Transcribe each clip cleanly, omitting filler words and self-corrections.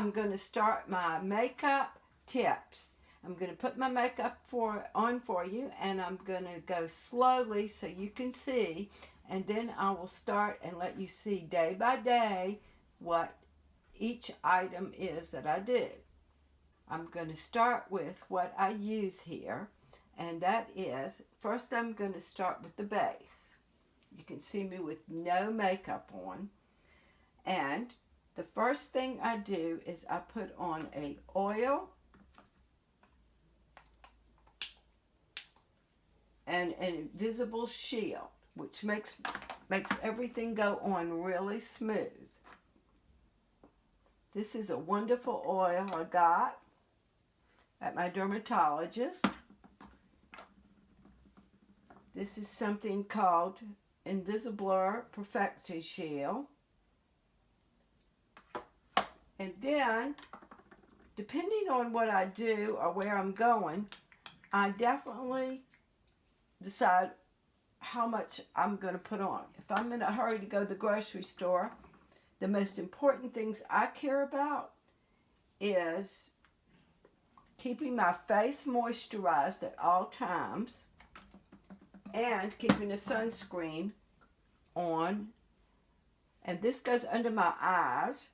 I'm going to start my makeup tips. I'm going to put my makeup on for you, and I'm going to go slowly so you can see, and then I will start and let you see day by day what each item is that I do. I'm going to start with what I use here, and that is, first I'm going to start with the base. You can see me with no makeup on, and the first thing I do is I put on a oil and an invisible shield, which makes everything go on really smooth. This is a wonderful oil I got at my dermatologist. This is something called Invisiblur Perfecti Shield. And then, depending on what I do or where I'm going, I definitely decide how much I'm going to put on. If I'm in a hurry to go to the grocery store, the most important things I care about is keeping my face moisturized at all times and keeping a sunscreen on. And this goes under my eyes.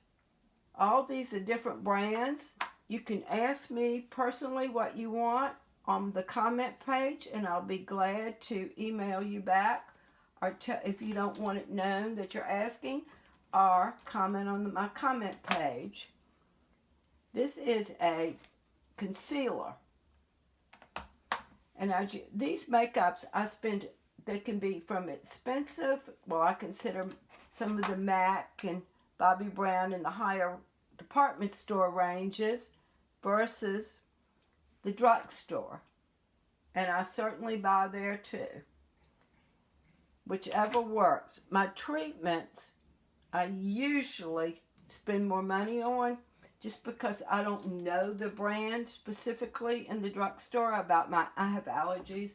All these are different brands. You can ask me personally what you want on the comment page, and I'll be glad to email you back, or if you don't want it known that you're asking, or comment on my comment page. This is a concealer. And these makeups they can be from expensive, well, I consider some of the MAC and Bobbi Brown in the higher department store ranges versus the drugstore. And I certainly buy there too. Whichever works. My treatments, I usually spend more money on just because I don't know the brand specifically in the drugstore I have allergies.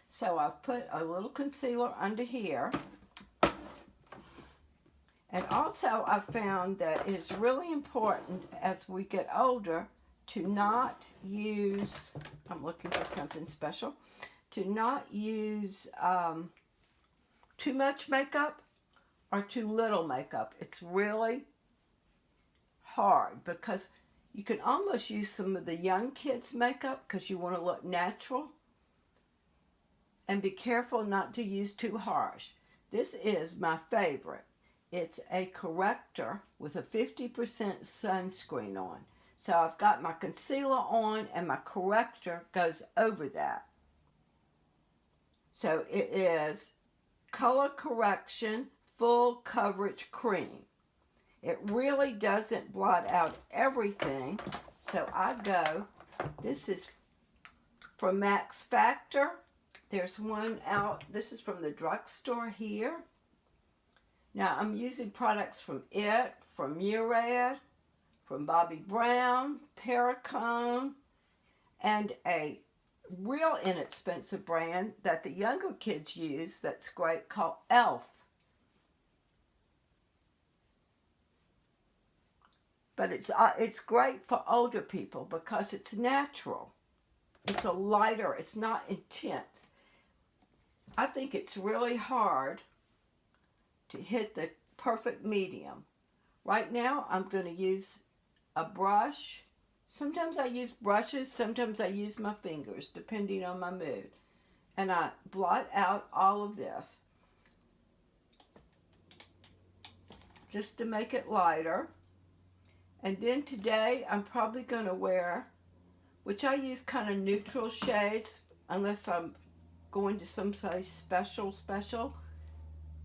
So I've put a little concealer under here. And also I found that it's really important as we get older to not use, I'm looking for something special, to not use too much makeup or too little makeup. It's really hard because you can almost use some of the young kids' makeup because you want to look natural. And be careful not to use too harsh. This is my favorite. It's a corrector with a 50% sunscreen on. So I've got my concealer on and my corrector goes over that. So it is Color Correction Full Coverage Cream. It really doesn't blot out everything. So this is from Max Factor. There's one out, this is from the drugstore here. Now I'm using products from from Murad, from Bobbi Brown, Perricone, and a real inexpensive brand that the younger kids use that's great called Elf. But it's great for older people because it's natural. It's a lighter, it's not intense. I think it's really hard to hit the perfect medium. Right now, I'm going to use a brush. Sometimes I use brushes, sometimes I use my fingers, depending on my mood. And I blot out all of this just to make it lighter. And then today, I'm probably going to wear, which I use kind of neutral shades, unless I'm going to someplace special,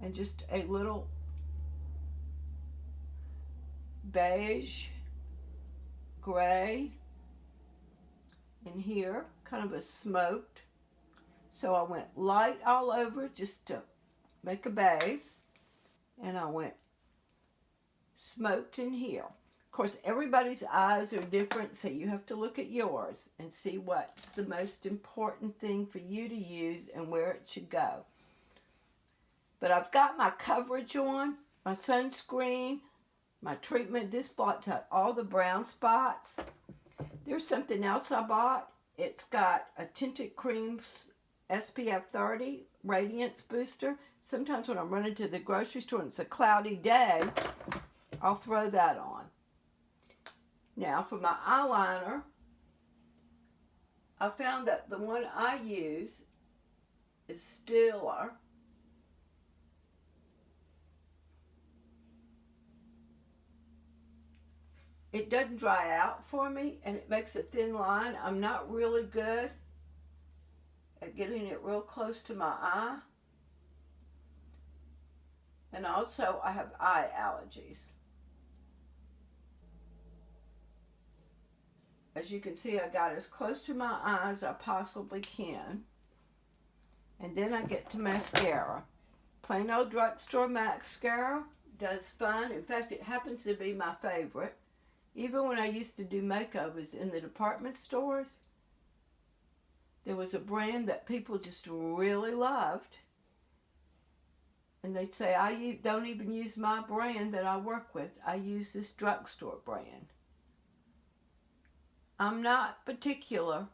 and just a little beige, gray in here, kind of a smoked. So I went light all over just to make a base, and I went smoked in here. Of course, everybody's eyes are different, so you have to look at yours and see what's the most important thing for you to use and where it should go. But I've got my coverage on, my sunscreen, my treatment. This blots out all the brown spots. There's something else I bought. It's got a tinted cream SPF 30 radiance booster. Sometimes when I'm running to the grocery store and it's a cloudy day, I'll throw that on. Now for my eyeliner, I found that the one I use is Stiller. It doesn't dry out for me, and it makes a thin line. I'm not really good at getting it real close to my eye. And also, I have eye allergies. As you can see, I got as close to my eye as I possibly can. And then I get to mascara. Plain old drugstore mascara does fine. In fact, it happens to be my favorite. Even when I used to do makeovers in the department stores, there was a brand that people just really loved. And they'd say, I don't even use my brand that I work with. I use this drugstore brand. I'm not particular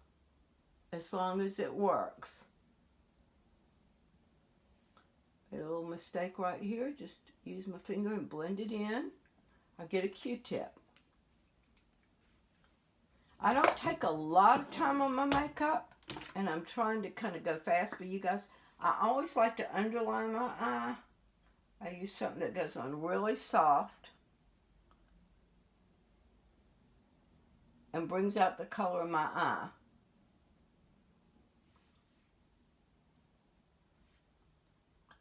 as long as it works. A little mistake right here. Just use my finger and blend it in. Or get a Q-tip. I don't take a lot of time on my makeup, and I'm trying to kind of go fast for you guys. I always like to underline my eye. I use something that goes on really soft and brings out the color of my eye.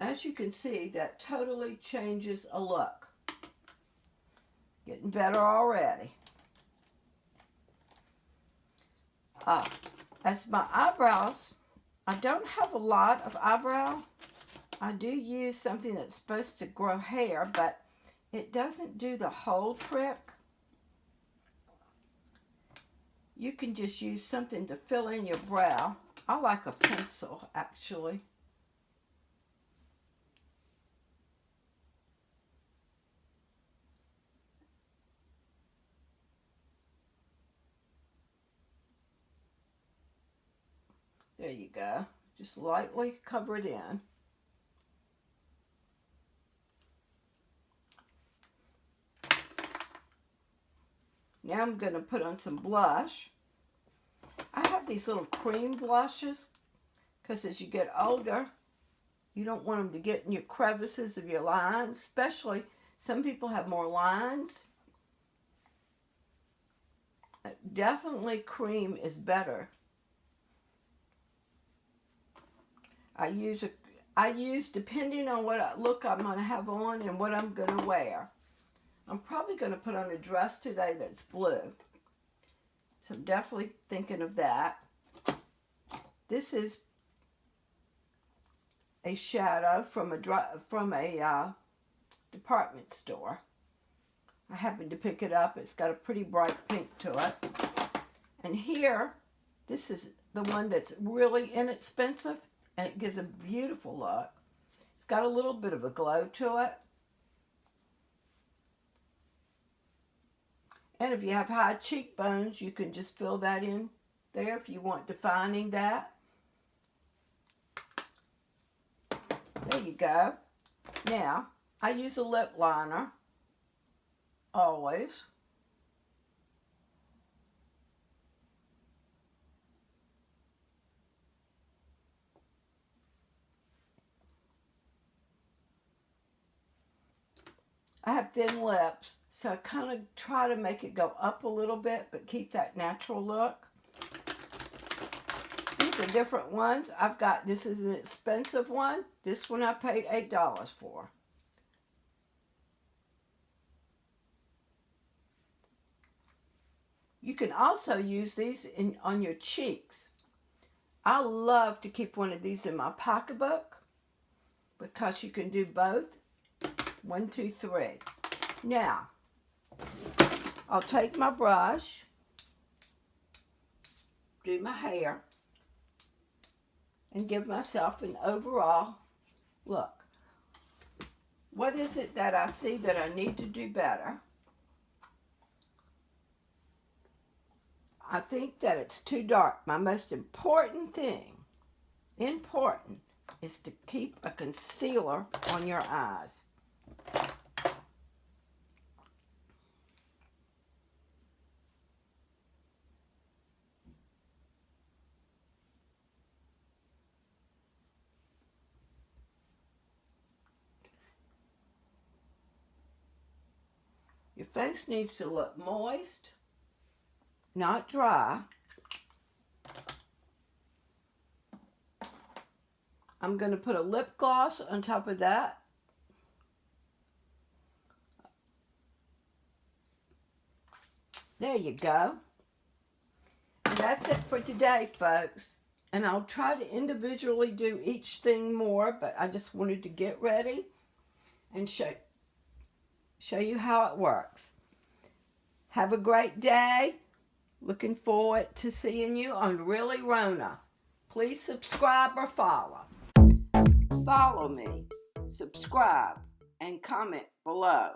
As you can see, that totally changes a look. Getting better already. As my eyebrows, I don't have a lot of eyebrow. I do use something that's supposed to grow hair, but it doesn't do the whole trick. You can just use something to fill in your brow. I like a pencil, actually. There you go. Just lightly cover it in. Now I'm going to put on some blush. I have these little cream blushes because as you get older, you don't want them to get in your crevices of your lines, especially some people have more lines. Definitely cream is better. I use depending on what look I'm going to have on and what I'm going to wear. I'm probably going to put on a dress today that's blue. So I'm definitely thinking of that. This is a shadow from a department store. I happened to pick it up. It's got a pretty bright pink to it. And here, this is the one that's really inexpensive. And it gives a beautiful look. It's got a little bit of a glow to it. And if you have high cheekbones, you can just fill that in there if you want defining that. There you go. Now, I use a lip liner, always. I have thin lips, so I kind of try to make it go up a little bit, but keep that natural look. These are different ones. I've got, this is an expensive one. This one I paid $8 for. You can also use these on your cheeks. I love to keep one of these in my pocketbook because you can do both. 1, 2, 3. Now, I'll take my brush, do my hair, and give myself an overall look. What is it that I see that I need to do better? I think that it's too dark. My most important thing, is to keep a concealer on your eyes. Your face needs to look moist, not dry. I'm going to put a lip gloss on top of that. There you go. And that's it for today, folks. And I'll try to individually do each thing more, but I just wanted to get ready and show you how it works. Have a great day. Looking forward to seeing you on Really Rona. Please subscribe or follow. Follow me, subscribe, and comment below.